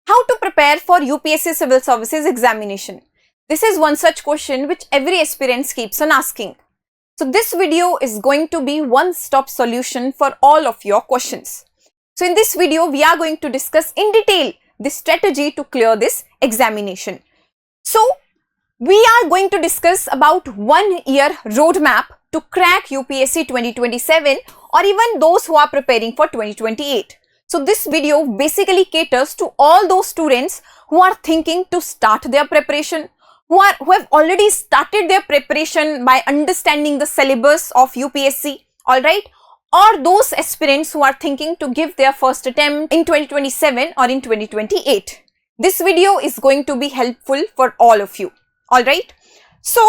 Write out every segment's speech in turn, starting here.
How to prepare for UPSC Civil Services examination? This is one such question which every aspirant keeps on asking. So this video is going to be one-stop solution for all of your questions. So in this video, we are going to discuss in detail the strategy to clear this examination. So we are going to discuss about 1 year roadmap to crack UPSC 2027 or even those who are preparing for 2028. So this video basically caters to all those students who are thinking to start their preparation, who have already started their preparation by understanding the syllabus of UPSC, alright, or those aspirants who are thinking to give their first attempt in 2027 or in 2028. This video is going to be helpful for all of you, alright. So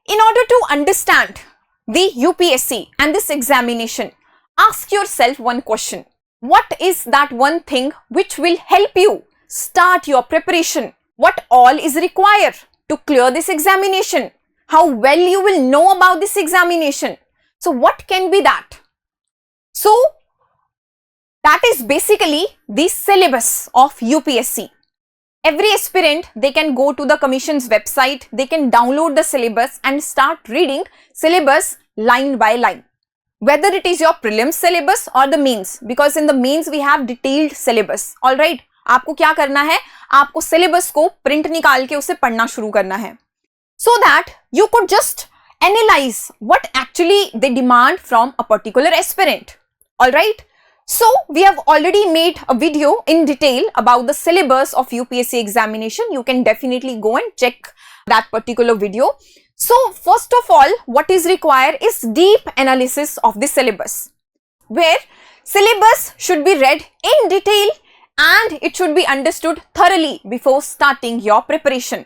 in order to understand the UPSC and this examination, ask yourself one question. What is that one thing which will help you start your preparation? What all is required to clear this examination? How well you will know about this examination? So what can be that? So that is basically the syllabus of UPSC. Every aspirant, they can go to the Commission's website, they can download the syllabus and start reading syllabus line by line. Whether it is your prelims syllabus or the mains, because in the mains we have detailed syllabus, all right. आपको क्या करना है, आपको syllabus को print निकाल के उसे पढ़ना शुरू करना है, so that you could just analyze what actually they demand from a particular aspirant, all right. So we have already made a video in detail about the syllabus of UPSC examination. You can definitely go and check that particular video. So first of all, what is required is deep analysis of the syllabus, where syllabus should be read in detail and it should be understood thoroughly before starting your preparation.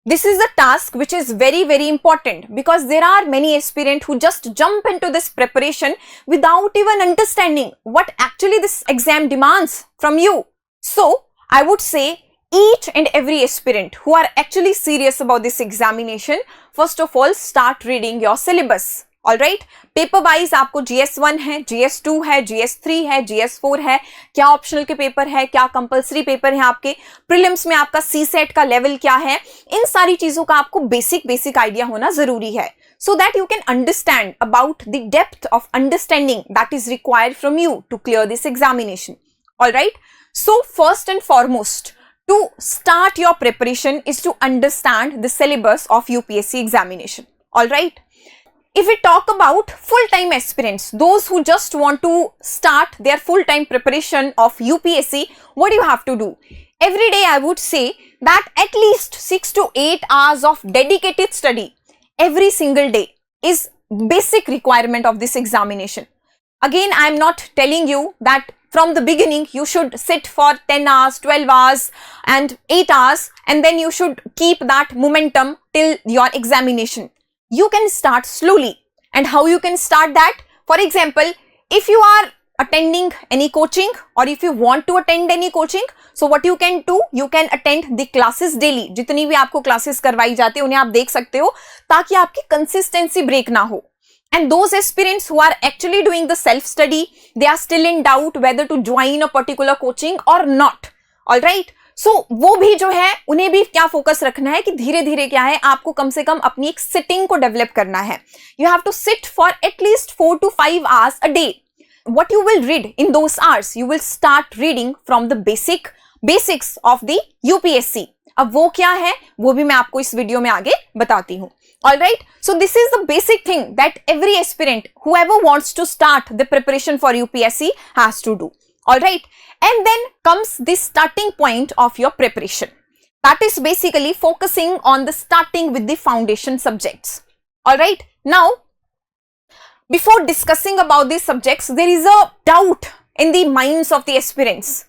This is a task which is very, very important because there are many aspirants who just jump into this preparation without even understanding what actually this exam demands from you. So I would say each and every aspirant who are actually serious about this examination, first of all start reading your syllabus, alright. Paper wise आपको GS1 है, GS2 है, GS3 है, GS4 है, क्या optional के paper है, क्या compulsory paper है, आपके प्रीलिम्स में आपका CSET का लेवल क्या है, इन सारी चीजों का आपको बेसिक आइडिया होना जरूरी है, so that you can understand about the depth of understanding that is required from you to clear this examination, alright. So first and foremost, to start your preparation is to understand the syllabus of UPSC examination, alright. If we talk about full-time aspirants, those who just want to start their full-time preparation of UPSC, what do you have to do? Every day I would say that at least 6 to 8 hours of dedicated study every single day is basic requirement of this examination. Again, I am not telling you that from the beginning you should sit for 10 hours, 12 hours and 8 hours and then you should keep that momentum till your examination. You can start slowly. And how you can start that? For example, if you are attending any coaching or if you want to attend any coaching, so what you can do, you can attend the classes daily. जितनी भी आपको classes करवाई जाती है उन्हें आप देख सकते हो ताकि आपकी consistency break ना हो. And those aspirants who are actually doing the self-study, they are still in doubt whether to join a particular coaching or not. Alright? So वो भी जो है उन्हें भी क्या फोकस रखना है कि धीरे धीरे क्या है आपको कम से कम अपनी एक सिटिंग को डेवलप करना है. You have to sit for at least 4 to 5 hours a day. What you will read in those hours, you will start reading from the basics of the UPSC. अब वो क्या है वो भी मैं आपको इस वीडियो में आगे बताती हूँ. Alright, so this is the basic thing that every aspirant, whoever wants to start the preparation for UPSC has to do. Alright, and then comes the starting point of your preparation. That is basically focusing on the starting with the foundation subjects. Alright, now before discussing about these subjects, there is a doubt in the minds of the aspirants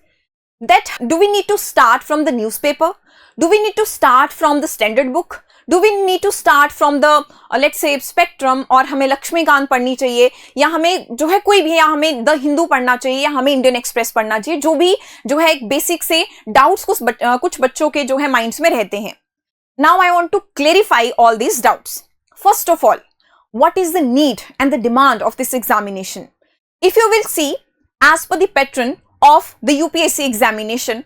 that do we need to start from the newspaper? Do we need to start from the standard book? Do we need to start from the let's say spectrum और हमें लक्ष्मीकांत पढ़नी चाहिए या हमें जो है कोई भी या हमें द हिंदू पढ़ना चाहिए या हमें इंडियन एक्सप्रेस पढ़ना चाहिए, जो भी जो है एक बेसिक से डाउट्स कुछ बच्चों के जो है माइंड्स में रहते हैं. Now I want to clarify all these doubts. First of all, what is the need and the demand of this examination? If you will see, as per the pattern of the UPSC examination,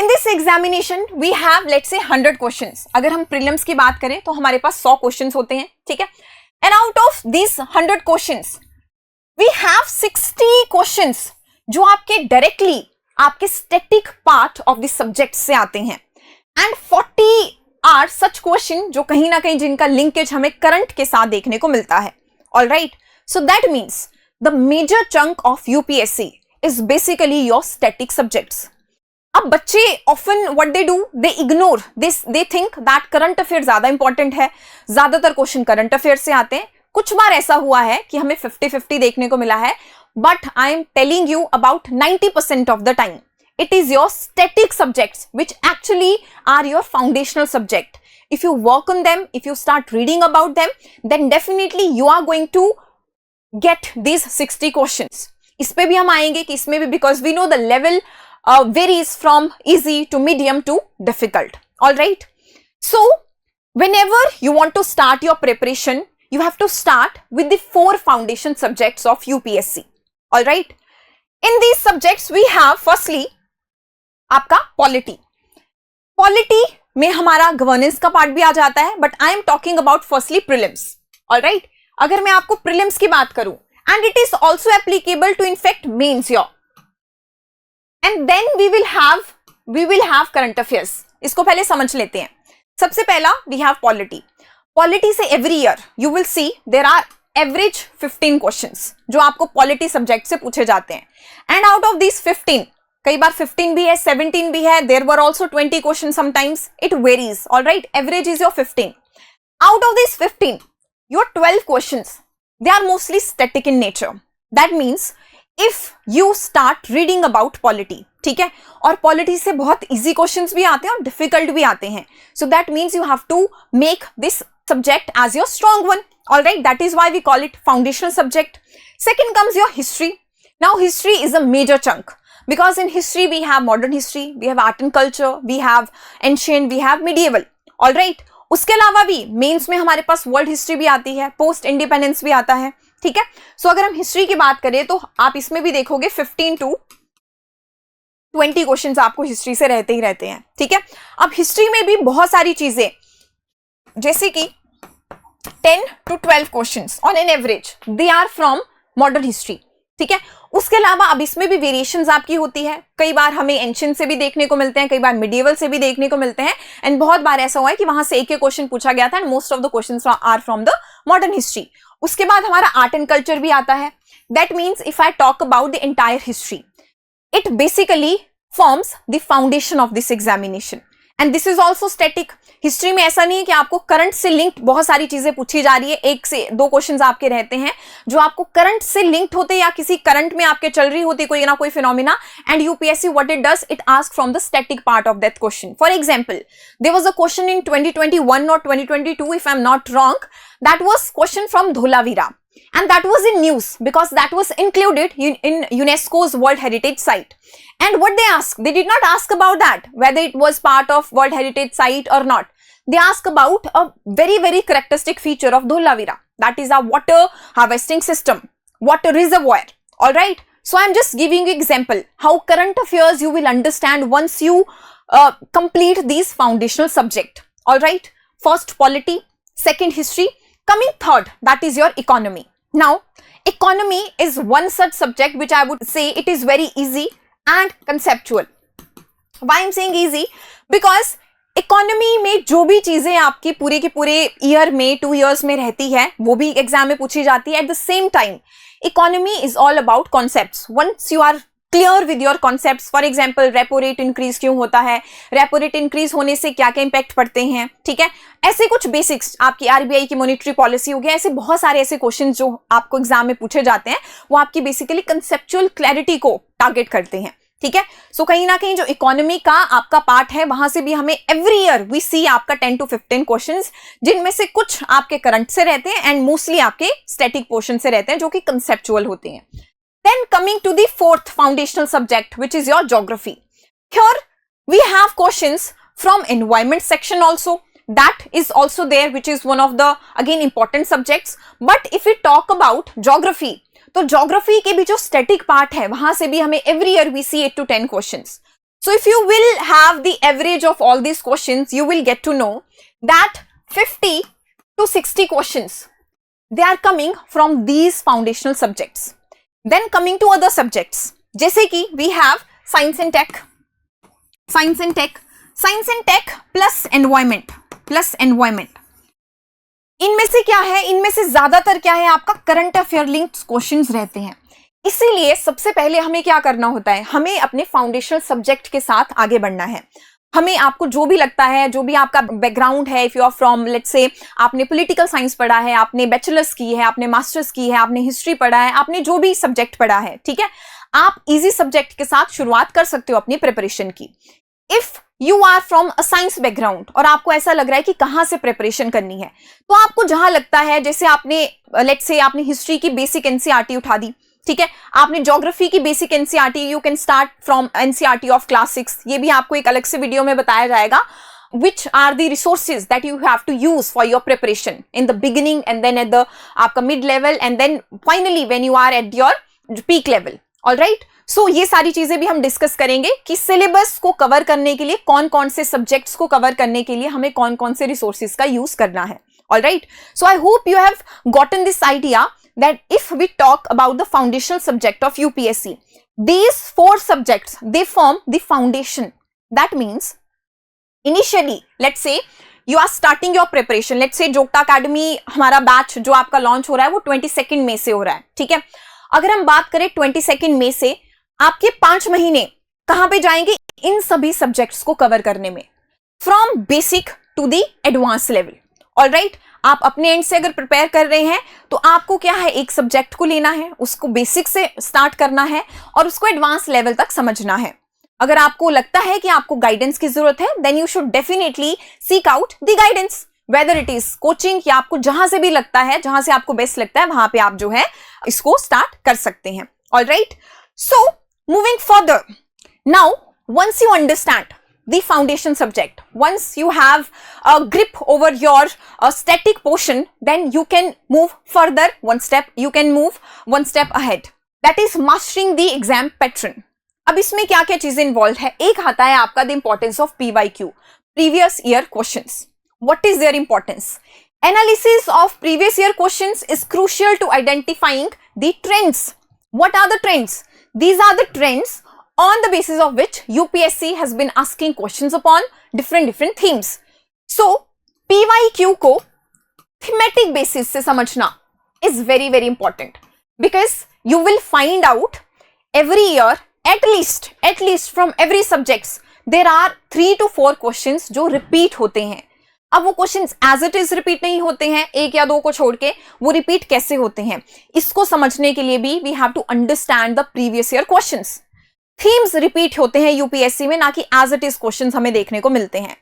In this examination we have let's say 100 questions. अगर हम prelims की बात करें तो हमारे पास 100 questions होते हैं, ठीक है. And out of these 100 questions we have 60 questions जो आपके directly आपके static part of the subject से आते हैं, and 40 are such question जो कहीं ना कहीं जिनका linkage हमें current के साथ देखने को मिलता है. All right, so that means the major chunk of UPSC is basically your static subjects. अब बच्चे often what they do, they ignore this, they think that current affair ज्यादा इंपॉर्टेंट है, ज्यादातर क्वेश्चन करंट अफेयर से आते हैं. कुछ बार ऐसा हुआ है कि हमें 50-50 देखने को मिला है, but I am telling you about 90% of the time it is your static subjects which actually are your foundational subject. If you work on them, if you start reading about them, then definitely you are going to get these 60 questions. इस पे भी हम आएंगे कि इसमें भी, because we know the level varies from easy to medium to difficult. All right. So whenever you want to start your preparation, you have to start with the 4 foundation subjects of UPSC. All right. In these subjects we have firstly आपका polity. Polity में हमारा governance का part भी आ जाता है, but I am talking about firstly prelims. Alright, अगर मैं आपको प्रीलिम्स की बात करूं, and it is also applicable to in fact mains your, and then we will have current affairs. इसको पहले समझ लेते हैं. सबसे पहला वी हैव पॉलिटी. पॉलिटी से every year you will see there are average 15 questions जो आपको पॉलिटी सब्जेक्ट से पूछे जाते हैं, एंड आउट ऑफ दिस 15, कई बार 15 भी है, 17 भी है, there were also 20 question sometimes, it varies. Alright, average is your 15. Out of this 15, your 12 questions they are mostly static in nature. That means if you start reading about polity, ठीक है, और polity से बहुत easy questions भी आते हैं और difficult भी आते हैं, so that means you have to make this subject as your strong one. All right, that is why we call it foundational subject. Second comes your history. Now history is a major chunk, because in history we have modern history, we have art and culture, we have ancient, we have medieval. All right, उसके अलावा भी mains में हमारे पास world history भी आती है, post independence भी आता है, ठीक है. सो अगर हम हिस्ट्री की बात करें तो आप इसमें भी देखोगे 15 to 20 क्वेश्चंस आपको हिस्ट्री से रहते ही रहते हैं, ठीक है. अब हिस्ट्री में भी बहुत सारी चीजें, जैसे कि 10 to 12 questions on an average they are from modern history, ठीक है. उसके अलावा अब इसमें भी वेरिएशंस आपकी होती है. कई बार हमें एंशिएंट से भी देखने को मिलते हैं, कई बार मिडिवल से भी देखने को मिलते हैं, एंड बहुत बार ऐसा हुआ है कि वहां से एक क्वेश्चन पूछा गया था and most of the questions are from the modern history. उसके बाद हमारा आर्ट एंड कल्चर भी आता है. That means if I talk about the entire history, it basically forms the foundation of this examination, and this is also static. History में ऐसा नहीं है कि आपको करंट से लिंक्ड बहुत सारी चीजें पूछी जा रही है, 1 से 2 क्वेश्चंस आपके रहते हैं जो आपको करंट से लिंक्ड होते या किसी करंट में आपके चल रही होती कोई ना कोई phenomena, and UPSC what it does, it ask from the static part of that question. For example, there was a question in 2021 और 2022 if I am not wrong, that was question from Dholavira, and that was in news because that was included in UNESCO's World Heritage Site. And what they asked, they did not ask about that, whether it was part of World Heritage Site or not. They ask about a very, very characteristic feature of Dholavira. That is a water harvesting system, water reservoir. All right. So I'm just giving you example how current affairs you will understand once you complete these foundational subject. All right. First polity, second history, coming third, that is your economy. Now, economy is one such subject which I would say it is very easy and conceptual. Why I'm saying easy? Because economy में जो भी चीजें आपकी पूरे के पूरे year में 2 years में रहती है वो भी एग्जाम में पूछी जाती है. At the same time economy is all about concepts. Once you are clear with your concepts, for example repo rate increase क्यों होता है, रेपो रेट इंक्रीज होने से क्या क्या इंपैक्ट पड़ते हैं, ठीक है, ऐसे कुछ बेसिक्स, आपकी आरबीआई की मॉनेटरी पॉलिसी हो गया, ऐसे बहुत सारे ऐसे क्वेश्चन जो आपको एग्जाम में पूछे जाते हैं वो आपकी बेसिकली कंसेप्चुअल क्लैरिटी को टारगेट करते हैं, ठीक है. सो कहीं ना कहीं जो इकोनॉमी का आपका पार्ट है वहां से भी हमें एवरी ईयर वी सी आपका 10 to 15 क्वेश्चंस, जिनमें से कुछ आपके करंट से रहते हैं एंड मोस्टली आपके स्टैटिक पोर्शन से रहते हैं जो कि कंसेप्चुअल होते हैं. Then coming to the fourth foundational subject which is your geography. Here we have questions from environment section also. That is also there, which is one of the again important subjects. But if we talk about geography, तो geography के भी जो static part है वहां से भी हमें every year we see 8 to 10 questions. So if you will have the average of all these questions, you will get to know that 50 to 60 questions, they are coming from these foundational subjects. Then coming to other subjects, जैसे कि we have science and tech plus environment. इनमें से क्या है, इनमें से ज्यादातर क्या है, आपका करंट अफेयर लिंक्ड क्वेश्चंस रहते हैं. इसीलिए सबसे पहले हमें क्या करना होता है, हमें अपने फाउंडेशनल सब्जेक्ट के साथ आगे बढ़ना है. हमें आपको जो भी लगता है, जो भी आपका बैकग्राउंड है, if you are from let's say आपने पॉलिटिकल साइंस पढ़ा है, आपने बैचलर्स की है, आपने मास्टर्स की है, आपने हिस्ट्री पढ़ा है, आपने जो भी सब्जेक्ट पढ़ा है, ठीक है, आप इजी सब्जेक्ट के साथ शुरुआत कर सकते हो अपनी प्रिपरेशन की. If you are from a science background और आपको ऐसा लग रहा है कि कहां से प्रिपरेशन करनी है, तो आपको जहां लगता है, जैसे आपने लेट्स से आपने हिस्ट्री की बेसिक एनसीईआरटी उठा दी, ठीक है, आपने ज्योग्राफी की basic NCERT, you can start from NCERT of class 6. ये भी आपको एक अलग से वीडियो में बताया जाएगा. Which are the resources that you have to use for your preparation in the beginning and then at the आपका mid level and then finally when you are at your peak level. All right? So ये सारी चीजें भी हम discuss करेंगे कि syllabus को cover करने के लिए कौन कौन से सब्जेक्ट्स को कवर करने के लिए हमें कौन कौन से रिसोर्सेज का यूज करना है. All right? So I hope you have gotten this idea that if we talk about the foundational subject of UPSC, these 4 subjects, they form the foundation. That means initially, let's say you are starting your preparation, let's say जोगटा academy हमारा batch जो आपका launch हो रहा है वो 22 मई से हो रहा है, ठीक है. अगर हम बात करें 22 मई से, आपके 5 महीने कहां पे जाएंगे, इन सभी सब्जेक्ट्स को कवर करने में, from basic to the advance level. Alright, आप अपने एंड से अगर प्रिपेयर कर रहे हैं तो आपको क्या है, एक सब्जेक्ट को लेना है, उसको बेसिक से स्टार्ट करना है और उसको एडवांस लेवल तक समझना है. अगर आपको लगता है कि आपको गाइडेंस की जरूरत है, then you should definitely seek out the guidance, whether it is coaching या आपको जहां से भी लगता है, जहां से आपको बेस्ट लगता है, वहां पे आप जो है इसको स्टार्ट कर सकते हैं. Alright, so moving further, now once you understand the foundation subject, once you have a grip over your static portion, then you can move further one step, you can move one step ahead, that is mastering the exam pattern. अब इसमें क्या क्या चीजें involve है, एक आता है आपका the importance of PYQ, previous year questions. What is their importance? Analysis of previous year questions is crucial to identifying the trends. What are the trends? These are the trends on the basis of which UPSC has been asking questions upon different themes. So PYQ को thematic basis से समझना is very important, because you will find out every year at least from every subjects there are 3 to 4 questions जो repeat होते हैं. अब वो questions as it is repeat नहीं होते हैं, एक या दो को छोड़ के, वो रिपीट कैसे होते हैं, इसको समझने के लिए भी we have to understand the previous year questions. Themes repeat होते हैं यूपीएससी में, ना कि एज इट इज क्वेश्चंस हमें देखने को मिलते हैं.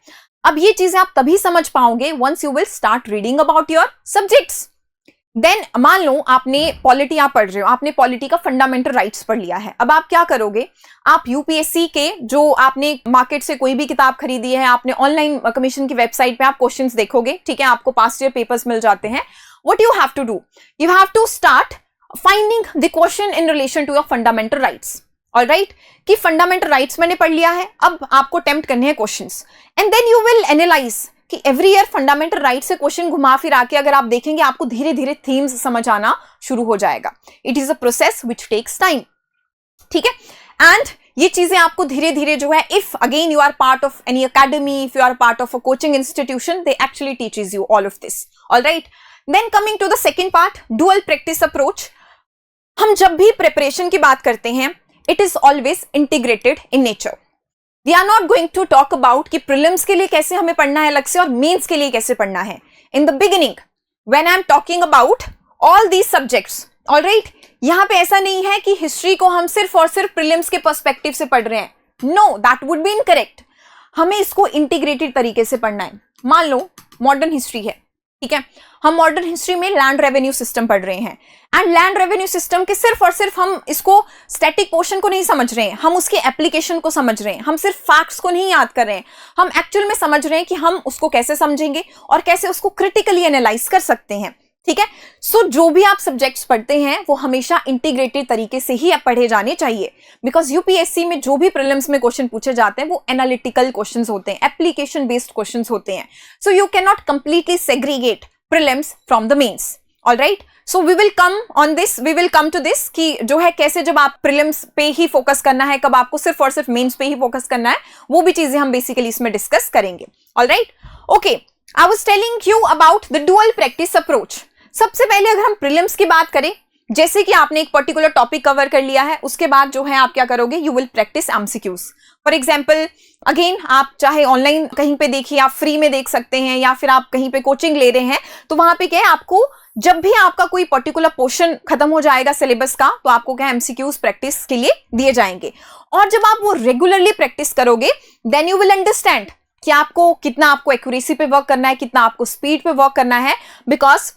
अब ये चीजें आप तभी समझ पाओगे once you will start reading about your subjects. Then मान लो आपने पॉलिटी आप पढ़ रहे हो, आपने पॉलिटी का फंडामेंटल राइट्स पढ़ लिया है. अब आप क्या करोगे, आप यूपीएससी के जो आपने मार्केट से कोई भी किताब खरीदी है, आपने ऑनलाइन कमीशन की वेबसाइट पे आप क्वेश्चंस देखोगे, ठीक है, आपको पास्ट ईयर पेपर्स मिल जाते हैं. What you have to do, you have to start finding the question in relation to your fundamental rights. Alright, कि फंडामेंटल राइट्स मैंने पढ़ लिया है, अब आपको अटेम्प्ट करने हैं questions, and then you will analyse कि एवरी ईयर फंडामेंटल राइट से क्वेश्चन घुमा फिरा के अगर आप देखेंगे, आपको धीरे धीरे थीम्स समझ आना शुरू हो जाएगा. It is a process which takes time, ठीक है. एंड ये चीजें आपको धीरे धीरे जो है, if again you are part of any academy, if you are part of a coaching institution, they actually teaches you all of this. Alright, then coming to the second part, dual practice approach. हम जब भी preparation की बात करते हैं, it is always integrated in nature. We are not going to talk about कि prelims के लिए कैसे हमें पढ़ना है अलग से और मेंस के लिए कैसे पढ़ना है. In the beginning, when I am talking about all these subjects, all right, यहाँ पे ऐसा नहीं है कि हिस्ट्री को हम सिर्फ और सिर्फ प्रीलिम्स के पर्सपेक्टिव से पढ़ रहे हैं. No, that would be incorrect. हमें इसको इंटीग्रेटेड तरीके से पढ़ना है. मान लो मॉडर्न हिस्ट्री है, ठीक है, हम मॉडर्न हिस्ट्री में लैंड रेवेन्यू सिस्टम पढ़ रहे हैं, एंड लैंड रेवेन्यू सिस्टम के सिर्फ और सिर्फ हम इसको स्टैटिक पोर्शन को नहीं समझ रहे हैं, हम उसके एप्लीकेशन को समझ रहे हैं. हम सिर्फ फैक्ट्स को नहीं याद कर रहे हैं, हम एक्चुअल में समझ रहे हैं कि हम उसको कैसे समझेंगे और कैसे उसको क्रिटिकली एनालाइज कर सकते हैं. ठीक है। सो जो भी आप सब्जेक्ट्स पढ़ते हैं वो हमेशा इंटीग्रेटेड तरीके से ही पढ़े जाने चाहिए, बिकॉज यूपीएससी में जो भी प्रीलिम्स में क्वेश्चन पूछे जाते हैं वो एनालिटिकल क्वेश्चंस होते हैं, एप्लीकेशन बेस्ड क्वेश्चंस होते हैं. So you can not completely segregate prelims from the mains. Alright, so we will come to this कि जो है कैसे जब आप प्रीलिम्स पे ही फोकस करना है, कब आपको सिर्फ और सिर्फ मेंस पे ही फोकस करना है, वो भी चीजें हम बेसिकली इसमें डिस्कस करेंगे. Alright, okay, I was telling you about the dual practice approach. सबसे पहले अगर हम प्रीलिम्स की बात करें, जैसे कि आपने एक पर्टिकुलर टॉपिक कवर कर लिया है, उसके बाद जो है आप क्या करोगे, you will practice MCQs. For example, again आप चाहे ऑनलाइन कहीं पे देखिए, आप फ्री में देख सकते हैं, या फिर आप कहीं पे कोचिंग ले रहे हैं, तो वहां पे क्या है, आपको जब भी आपका कोई पर्टिकुलर पोर्शन खत्म हो जाएगा सिलेबस का, तो आपको क्या एमसीक्यूज प्रैक्टिस के लिए दिए जाएंगे. और जब आप वो रेगुलरली प्रैक्टिस करोगे, देन यू विल अंडरस्टैंड कि आपको कितना आपको एक्यूरेसी पे वर्क करना है, कितना आपको स्पीड पे वर्क करना है. Because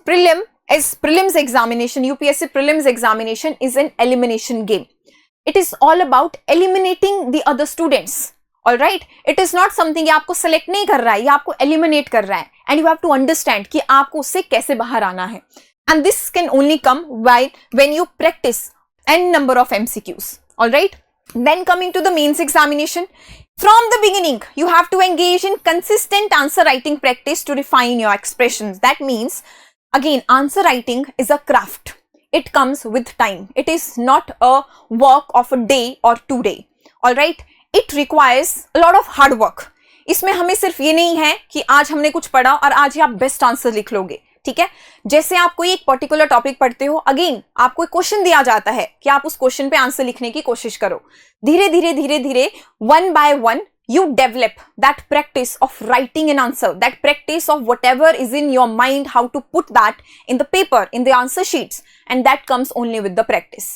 prelims examination, UPSC prelims examination is an elimination game. It is all about eliminating the other students. All right, it is not something ये आपको select नहीं कर रहा है, ये आपको eliminate कर रहा है, and you have to understand कि आपको उससे कैसे बाहर आना है. And this can only come when you practice n number of MCQs. All right, then coming to the mains examination. From the beginning, you have to engage in consistent answer writing practice to refine your expressions. That means, again, answer writing is a craft. It comes with time. It is not a work of a day or 2 day. All right? It requires a lot of hard work. इसमें हमें सिर्फ ये नहीं है कि आज हमने कुछ पढ़ा और आज ही आप बेस्ट आंसर लिख लोगे. ठीक है, जैसे आप कोई एक पर्टिकुलर टॉपिक पढ़ते हो, अगेन आपको एक क्वेश्चन दिया जाता है कि आप उस क्वेश्चन पे आंसर लिखने की कोशिश करो. धीरे धीरे one by one you develop that practice of writing an answer, that practice of whatever is in your mind, how to put that in the paper, in the answer sheets, and that comes only with the practice.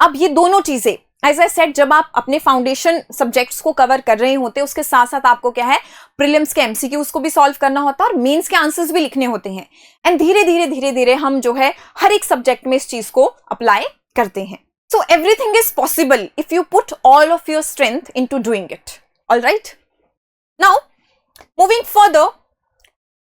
अब ये दोनों चीजें, as I said, जब आप अपने foundation subjects को cover कर रहे होते हैं, उसके साथ साथ आपको क्या है, प्रीलिम्स के एमसीक्यूज को भी सॉल्व करना होता है और मेंस के आंसर्स भी लिखने होते हैं. एंड धीरे धीरे हम जो है हर एक सब्जेक्ट में इस चीज को अप्लाई करते हैं. So everything is possible if you put all of your strength into doing it. All right. Now, moving further,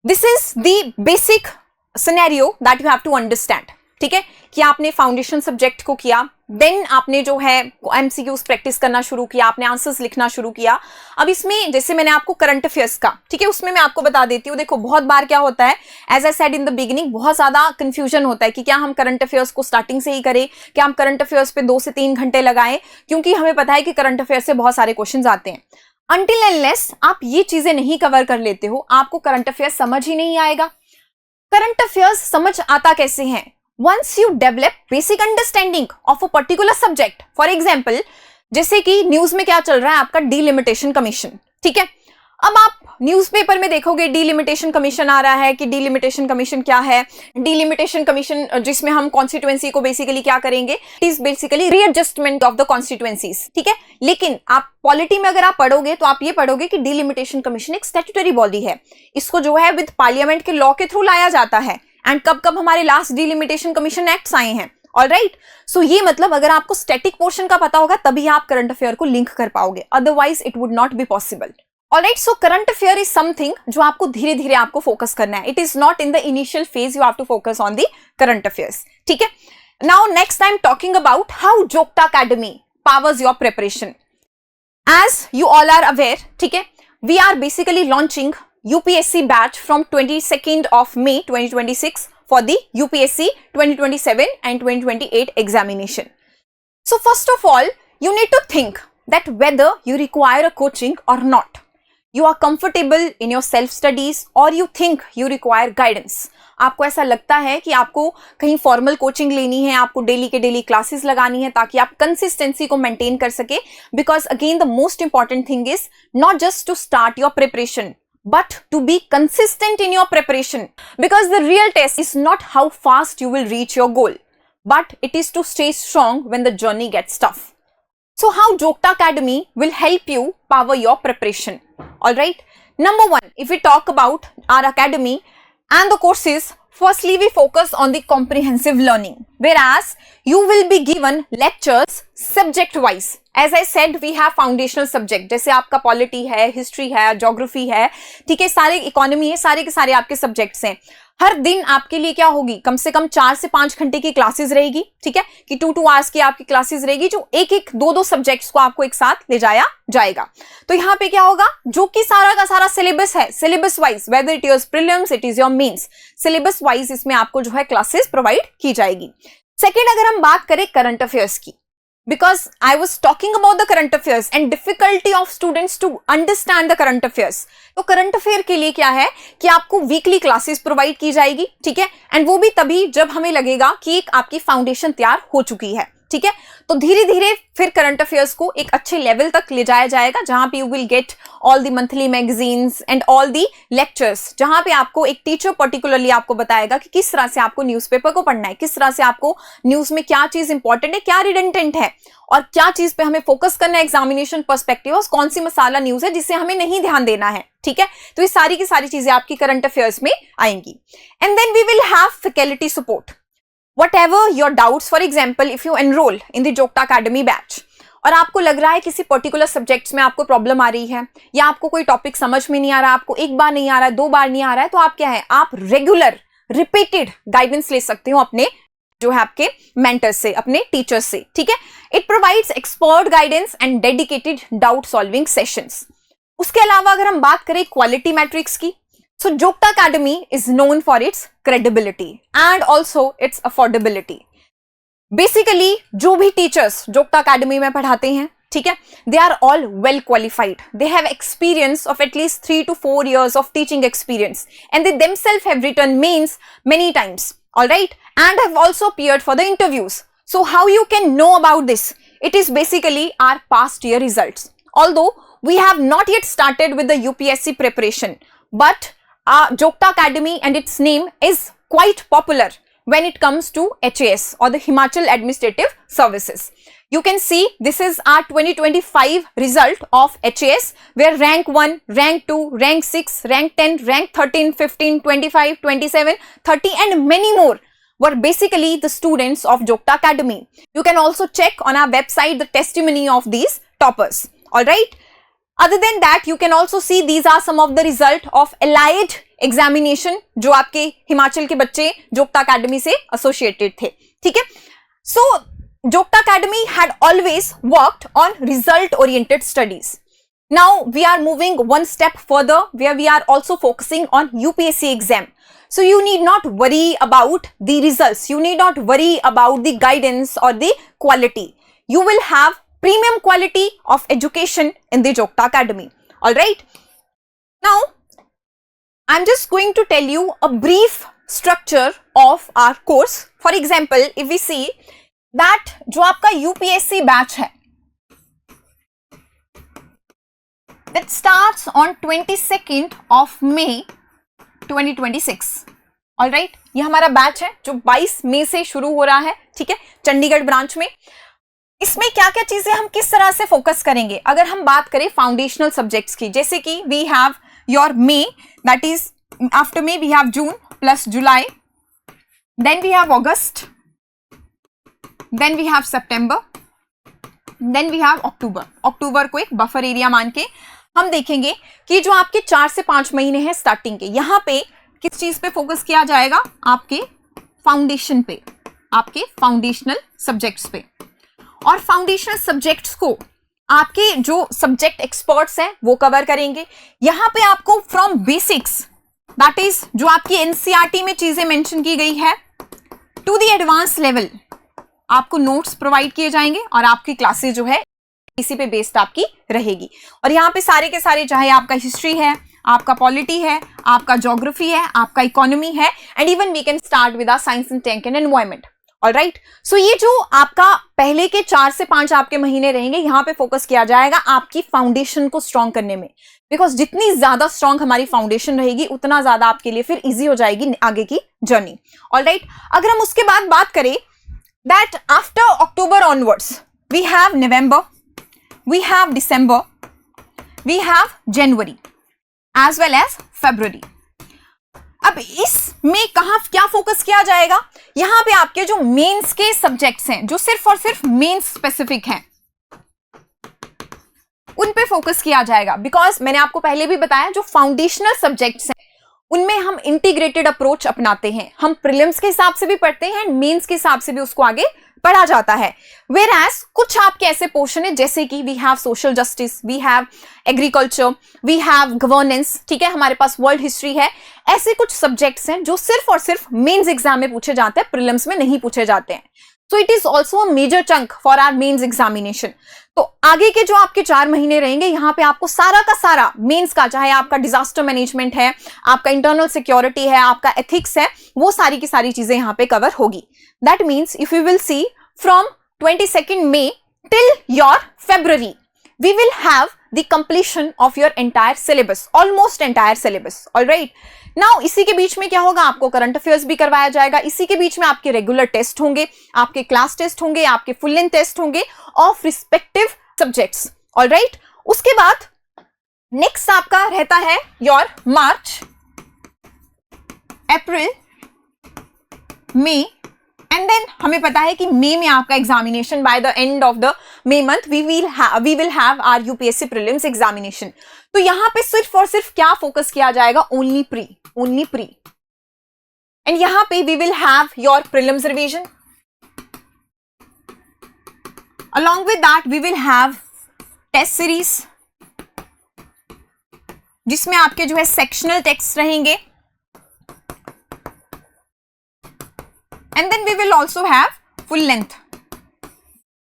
this is the basic scenario that you have to understand. ठीक है, कि आपने फाउंडेशन सब्जेक्ट को किया, then आपने जो है MCQs practice करना शुरू किया, आपने आंसर्स लिखना शुरू किया. अब इसमें जैसे मैंने आपको करंट अफेयर्स का, ठीक है, उसमें मैं आपको बता देती हूँ. देखो, बहुत बार क्या होता है, as I said in the beginning, बहुत ज्यादा कंफ्यूजन होता है कि क्या हम करंट अफेयर्स को स्टार्टिंग से ही करें, क्या हम करंट अफेयर्स पे 2 से 3 घंटे लगाएं, क्योंकि हमें पता है कि करंट अफेयर्स से बहुत सारे क्वेश्चन आते हैं. Until unless आप ये चीजें नहीं कवर कर लेते हो, आपको करंट अफेयर्स समझ ही नहीं आएगा. करंट अफेयर्स समझ आता कैसे हैं? Once you develop basic understanding of a particular subject. For example, जैसे कि न्यूज में क्या चल रहा है, आपका डीलिमिटेशन कमीशन. ठीक है, अब आप न्यूज़पेपर में देखोगे डीलिमिटेशन कमीशन आ रहा है कि डीलिमिटेशन कमीशन क्या है. डीलिमिटेशन कमीशन जिसमें हम कॉन्स्टिट्यूएंसी को बेसिकली क्या करेंगे, it is basically readjustment of the constituencies. ठीक है, लेकिन आप पॉलिटी में अगर आप पढ़ोगे तो आप ये पढ़ोगे कि डीलिमिटेशन कमीशन एक स्टैट्यूटरी बॉडी है, इसको जो है विद पार्लियामेंट के लॉ के थ्रू लाया जाता है. एंड कब कब हमारे लास्ट डीलिमिटेशन कमीशन एक्ट्स आए हैं. ऑलराइट, सो ये मतलब अगर आपको स्टैटिक पोर्शन का पता होगा तभी आप करंट अफेयर को लिंक कर पाओगे, otherwise it would not be possible. Alright, so current affair is something जो आपको धीरे धीरे आपको फोकस करना है. It is not in the initial phase you have to focus on the current affairs. ठीक है. Now next I'm talking about how Jokta Academy powers your preparation. As you all are aware, ठीक है, we are basically launching UPSC batch from 22nd of May 2026 for the UPSC 2027 and 2028 examination. So first of all, you need to think that whether you require a coaching or not. You are comfortable in your self studies or you think you require guidance. आपको ऐसा लगता है कि आपको कहीं formal coaching लेनी है, आपको डेली के डेली क्लासेस लगानी है ताकि आप कंसिस्टेंसी को मेंटेन कर सके. Because again the most important thing is not just to start your preparation but to be consistent in your preparation, because the real test is not how fast you will reach your goal, but it is to stay strong when the journey gets tough. So how Jokta Academy will help you power your preparation. Alright, number one, if we talk about our academy and the courses, firstly we focus on the comprehensive learning. whereas you will be given lectures subject wise. As I said, we have foundational subject, जैसे आपका polity है, history है, geography है, ठीक है, सारे economy है, सारे के सारे आपके सब्जेक्ट्स हैं. हर दिन आपके लिए क्या होगी, कम से कम 4 से 5 घंटे की क्लासेस रहेगी, ठीक है, कि 2 आवर्स की आपकी क्लासेस रहेगी, जो एक 2 सब्जेक्ट्स को आपको एक साथ ले जाया जाएगा. तो यहाँ पे क्या होगा, जो कि सारा का सारा सिलेबस है, syllabus wise, whether it is prelims, it is your mains, syllabus wise इसमें आपको जो है क्लासेस प्रोवाइड की जाएगी. सेकेंड, अगर हम बात करें करंट अफेयर्स की, because I was talking about the current affairs and difficulty of students to understand the current affairs. तो करंट अफेयर के लिए क्या है कि आपको वीकली क्लासेस प्रोवाइड की जाएगी, ठीक है, एंड वो भी तभी जब हमें लगेगा कि एक आपकी फाउंडेशन तैयार हो चुकी है, ठीक है. तो धीरे धीरे फिर करंट अफेयर्स को एक अच्छे लेवल तक ले जाया जाएगा, जहां पे you will get all the monthly magazines and all the lectures, जहां पे आपको एक टीचर पर्टिकुलरली आपको बताएगा कि किस तरह से आपको न्यूज़पेपर को पढ़ना है, किस तरह से आपको न्यूज में क्या चीज इंपॉर्टेंट है, क्या रिडंडेंट है, और क्या चीज पे हमें फोकस करना है एग्जामिनेशन पर्सपेक्टिव, और कौन सी मसाला न्यूज है जिससे हमें नहीं ध्यान देना है, ठीक है. तो ये सारी की सारी चीजें आपकी करंट अफेयर्स में आएंगी. And then we will have faculty support. Whatever your doubts, for example, if you enroll in the Jokta Academy batch और आपको लग रहा है किसी पर्टिकुलर सब्जेक्ट्स में आपको प्रॉब्लम आ रही है, या आपको कोई टॉपिक समझ में नहीं आ रहा, आपको एक बार नहीं आ रहा है, 2 बार नहीं आ रहा है, तो आप क्या है, आप रेगुलर रिपीटेड गाइडेंस ले सकते हो अपने जो है आपके मेंटर से, अपने टीचर से, ठीक है. It provides expert guidance and dedicated doubt solving sessions. उसके अलावा अगर हम बात करें क्वालिटी मैट्रिक्स की, so Jokta Academy is known for its credibility and also its affordability. Basically जो भी टीचर्स Jokta Academy में पढ़ाते हैं, ठीक है, they are all well qualified. They have experience of at least 3 to 4 years of teaching experience, and they themselves have written mains many times, all right, and have also appeared for the interviews. So how you can know about this? It is basically our past year results. Although we have not yet started with the UPSC preparation, but Jokta Academy and its name is quite popular when it comes to HAS or the Himachal Administrative Services. You can see this is our 2025 result of HAS, where rank 1, rank 2, rank 6, rank 10, rank 13, 15, 25, 27, 30 and many more were basically the students of Jokta Academy. You can also check on our website the testimony of these toppers. Alright. Other than that, you can also see these are some of the result of allied examination जो आपके हिमाचल के बच्चे जोक्ता academy से associated थे, ठीक है. So Jokta Academy had always worked on result oriented studies. Now we are moving one step further, where we are also focusing on UPSC exam. So you need not worry about the results, you need not worry about the guidance or the quality. You will have premium quality of education in the Jokta Academy. All right. Now, I'm just going to tell you a brief structure of our course. For example, if we see that जो आपका UPSC batch है, that starts on 22nd of May 2026. All right. ये हमारा batch है जो 22 मई से शुरू हो रहा है, ठीक है, चंडीगढ़ ब्रांच में. इसमें क्या क्या चीजें हम किस तरह से फोकस करेंगे, अगर हम बात करें फाउंडेशनल सब्जेक्ट्स की, जैसे कि we have your May, that is after May we have June plus July, then we have August, then we have September, then we have October. अक्टूबर को एक बफर एरिया मान के हम देखेंगे कि जो आपके 4 से 5 महीने हैं स्टार्टिंग के, यहाँ पे किस चीज पे फोकस किया जाएगा, आपके फाउंडेशन पे, आपके फाउंडेशनल सब्जेक्ट्स पे. और फाउंडेशनल सब्जेक्ट्स को आपके जो सब्जेक्ट एक्सपर्ट्स हैं वो कवर करेंगे. यहां पे आपको फ्रॉम बेसिक्स, दैट इज जो आपकी एनसीईआरटी में चीजें मेंशन की गई है, टू द एडवांस लेवल आपको नोट्स प्रोवाइड किए जाएंगे, और आपकी क्लासेस जो है इसी पे बेस्ड आपकी रहेगी. और यहाँ पे सारे के सारे, चाहे आपका हिस्ट्री है, आपका पॉलिटी है, आपका ज्योग्राफी है, आपका इकोनॉमी है, and even we can start with our science and tech and environment. Alright. So ये जो आपका पहले के 4 से 5 आपके महीने रहेंगे, यहाँ पे फोकस किया जाएगा आपकी फाउंडेशन को स्ट्रॉन्ग करने में, बिकॉज जितनी ज्यादा स्ट्रॉन्ग हमारी फाउंडेशन रहेगी उतना ज्यादा आपके लिए फिर इजी हो जाएगी आगे की जर्नी. ऑलराइट. अगर हम उसके बाद बात करें that after October onwards we have November, we have December, we have January as well as February. अब इसमें कहां क्या फोकस किया जाएगा, यहां पे आपके जो मेंस के सब्जेक्ट्स हैं, जो सिर्फ और सिर्फ मेंस स्पेसिफिक हैं, उन पे फोकस किया जाएगा। बिकॉज मैंने आपको पहले भी बताया, जो फाउंडेशनल सब्जेक्ट्स हैं उनमें हम इंटीग्रेटेड अप्रोच अपनाते हैं। हम प्रीलिम्स के हिसाब से भी पढ़ते हैं, मेंस के हिसाब से भी उसको आगे पढ़ा जाता है। वेयर एज कुछ आपके ऐसे पोर्शन है जैसे कि we have social justice, we have agriculture, we have governance, ठीक है, हमारे पास वर्ल्ड हिस्ट्री है। ऐसे कुछ सब्जेक्ट्स हैं जो सिर्फ और सिर्फ मेंस एग्जाम में पूछे जाते हैं, प्रीलिम्स में नहीं पूछे जाते हैं। So it is also a major chunk for our mains examination. तो आगे के जो आपके 4 महीने रहेंगे, यहाँ पे आपको सारा का सारा मेंस का, चाहे आपका डिजास्टर मैनेजमेंट है, आपका इंटरनल सिक्योरिटी है, आपका एथिक्स है, वो सारी की सारी चीजें यहाँ पे कवर होगी। That means if you will C from 22nd May till your February, we will have the completion of your entire syllabus, almost entire syllabus, all right? Now इसी के बीच में क्या होगा, आपको करंट अफेयर्स भी करवाया जाएगा, इसी के बीच में आपके रेगुलर टेस्ट होंगे, आपके क्लास टेस्ट होंगे, आपके फुल लेंथ टेस्ट होंगे of respective subjects, all right. उसके बाद नेक्स्ट आपका रहता है your March, April, May, and then हमें पता है कि मई में आपका examination, by the end of the May month we will have our UPSC prelims examination. तो यहां पे सिर्फ और सिर्फ क्या फोकस किया जाएगा, ओनली प्री, एंड यहां पे we will have your prelims revision, along with that we will have test series, जिसमें आपके जो है सेक्शनल टेक्स्ट रहेंगे, and then we will also have full length,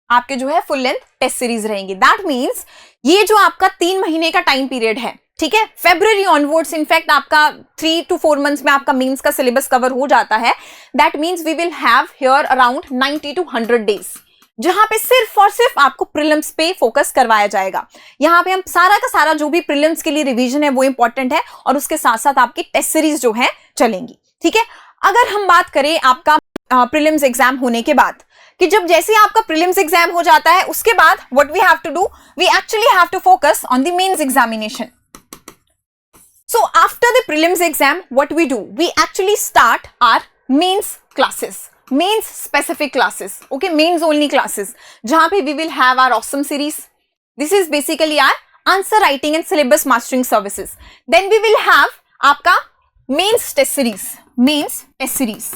आपके जो है फुल लेंथ टेस्ट सीरीज रहेंगी। दैट मीन्स ये जो आपका 3 महीने का टाइम पीरियड है, ठीक है, फेब्रुअरी ऑनवर्ड्स, इनफैक्ट आपका 3 to 4 मंथ्स में आपका मेंस का सिलेबस कवर हो जाता है। That means we will have here around 90 to 100 days, जहां पे सिर्फ और सिर्फ आपको प्रीलिम्स पे फोकस करवाया जाएगा। यहाँ पे हम सारा का सारा जो भी प्रीलिम्स के लिए रिवीजन है वो इंपॉर्टेंट है, और उसके साथ साथ आपकी टेस्ट सीरीज जो है चलेंगी, ठीक है। अगर हम बात करें आपका प्रीलिम्स एग्जाम होने के बाद, कि जब जैसे आपका प्रीलिम्स एग्जाम हो जाता है, उसके बाद what we have to do, we actually have to focus on the mains examination. So after the prelims exam what we do, we actually start our mains classes, mains specific classes, okay, mains only classes, जहां पे we will have our awesome series. This is basically our answer writing and syllabus mastering services. Then we will have आपका mains test series,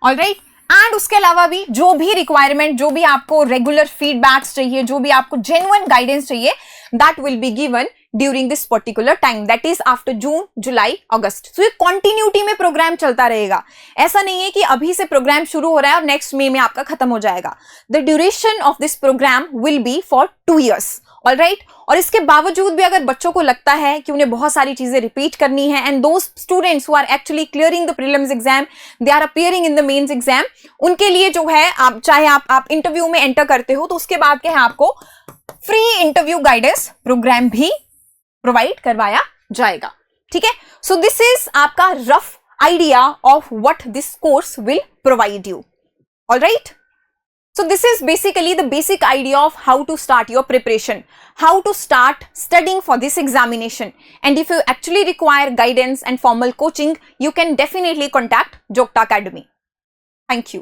all right. And उसके अलावा भी जो भी requirement, जो भी आपको रेगुलर फीडबैक्स चाहिए, जो भी आपको जेन्युइन गाइडेंस चाहिए, that will be given during this particular time, that is after June, July, August. So ये कंटिन्यूटी में प्रोग्राम चलता रहेगा। ऐसा नहीं है कि अभी से प्रोग्राम शुरू हो रहा है और नेक्स्ट मई में आपका खत्म हो जाएगा। The duration of this programme will be for 2 years, all right. और इसके बावजूद भी अगर बच्चों को लगता है कि उन्हें बहुत सारी चीजें रिपीट करनी है, and those students who are actually clearing the prelims exam, they are appearing in the mains exam, उनके लिए जो है, आप चाहे आप इंटरव्यू में एंटर करते हो, तो उसके बाद क्या है, आपको फ्री इंटरव्यू गाइडेंस प्रोग्राम भी प्रोवाइड करवाया जाएगा, ठीक है। सो दिस इज आपका rough idea of what this course will provide you, all right. So this is basically the basic idea of how to start your preparation, how to start studying for this examination. And if you actually require guidance and formal coaching, you can definitely contact Jokta Academy. Thank you.